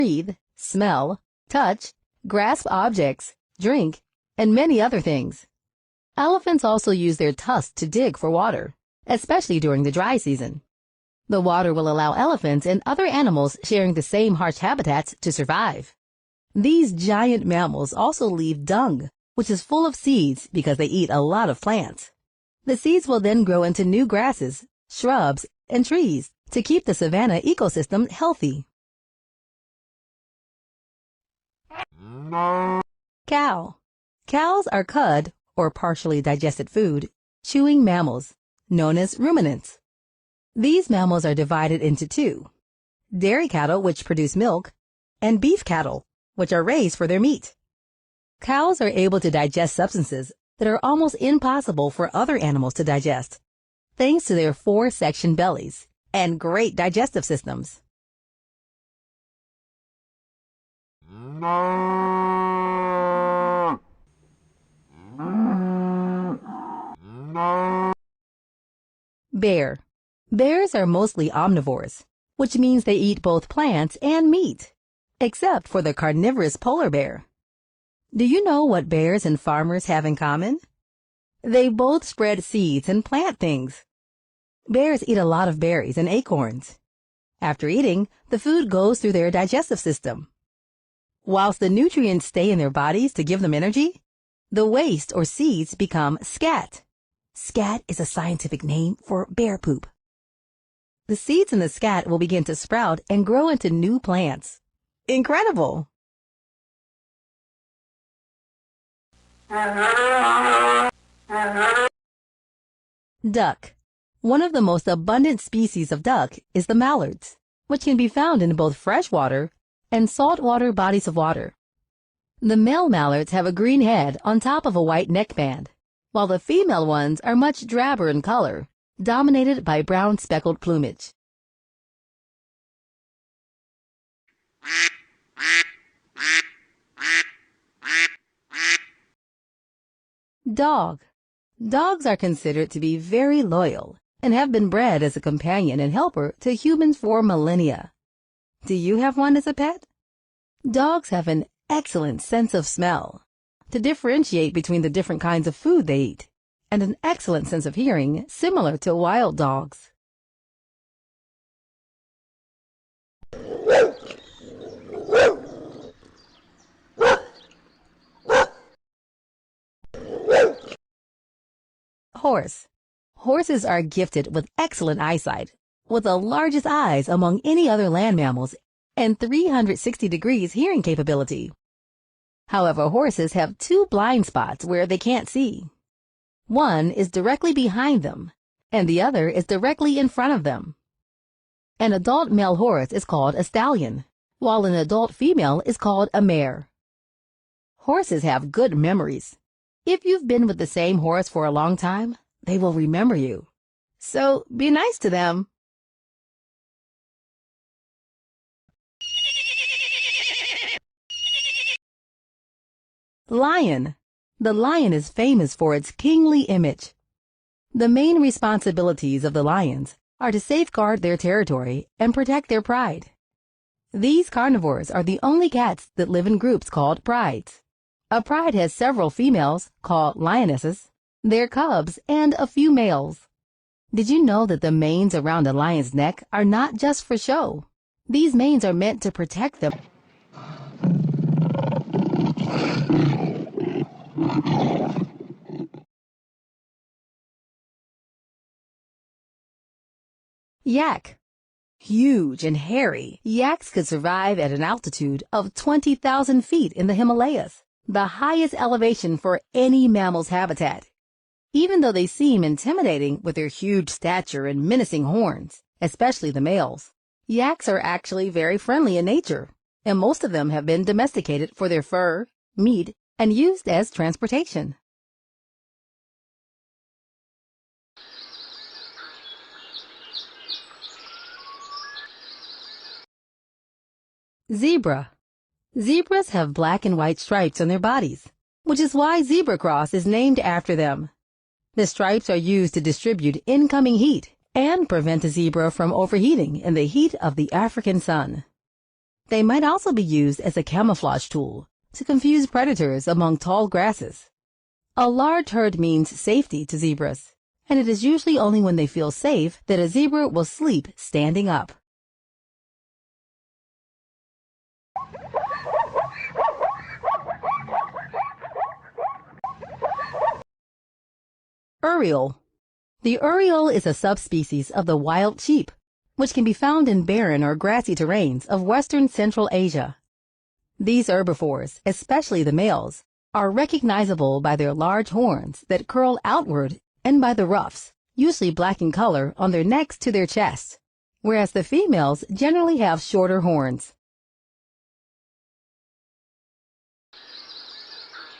breathe, smell, touch, grasp objects, drink, and many other things. Elephants also use their tusks to dig for water, especially during the dry season. The water will allow elephants and other animals sharing the same harsh habitats to survive. These giant mammals also leave dung, which is full of seeds because they eat a lot of plants. The seeds will then grow into new grasses, shrubs, and trees to keep the savanna ecosystem healthy. Cow. Cows are cud, or partially digested food, chewing mammals, known as ruminants. These mammals are divided into two: dairy cattle, which produce milk, and beef cattle, which are raised for their meat. Cows are able to digest substances that are almost impossible for other animals to digest, thanks to their 4-section bellies and great digestive systems. Bear. Bears are mostly omnivores, which means they eat both plants and meat, except for the carnivorous polar bear. Do you know what bears and farmers have in common? They both spread seeds and plant things. Bears eat a lot of berries and acorns. After eating, the food goes through their digestive system. Whilst the nutrients stay in their bodies to give them energy, the waste or seeds become scat. Scat is a scientific name for bear poop. The seeds in the scat will begin to sprout and grow into new plants. Incredible! Duck. One of the most abundant species of duck is the mallards, which can be found in both freshwater and saltwater bodies of water. The male mallards have a green head on top of a white neckband, while the female ones are much drabber in color, dominated by brown speckled plumage. Dog. Dogs are considered to be very loyal and have been bred as a companion and helper to humans for millennia. Do you have one as a pet? Dogs have an excellent sense of smell to differentiate between the different kinds of food they eat, and an excellent sense of hearing similar to wild dogs. Horse. Horses are gifted with excellent eyesight, with the largest eyes among any other land mammals and 360 degrees hearing capability. However, horses have 2 blind spots where they can't see. One is directly behind them, and the other is directly in front of them. An adult male horse is called a stallion, while an adult female is called a mare. Horses have good memories. If you've been with the same horse for a long time, they will remember you. So be nice to them. Lion. The lion is famous for its kingly image. The main responsibilities of the lions are to safeguard their territory and protect their pride. These carnivores are the only cats that live in groups called prides. A pride has several females, called lionesses, their cubs, and a few males. Did you know that the manes around a lion's neck are not just for show? These manes are meant to protect them. Yak. Huge and hairy, yaks could survive at an altitude of 20,000 feet in the Himalayas, the highest elevation for any mammal's habitat. Even though they seem intimidating with their huge stature and menacing horns, especially the males, yaks are actually very friendly in nature, and most of them have been domesticated for their fur, meat, and used as transportation. Zebra. Zebras have black and white stripes on their bodies, which is why zebra cross is named after them. The stripes are used to distribute incoming heat and prevent a zebra from overheating in the heat of the African sun. They might also be used as a camouflage tool to confuse predators among tall grasses. A large herd means safety to zebras, and it is usually only when they feel safe that a zebra will sleep standing up. Urial. The urial is a subspecies of the wild sheep, which can be found in barren or grassy terrains of western Central Asia. These herbivores, especially the males, are recognizable by their large horns that curl outward and by the ruffs, usually black in color, on their necks to their chests, whereas the females generally have shorter horns.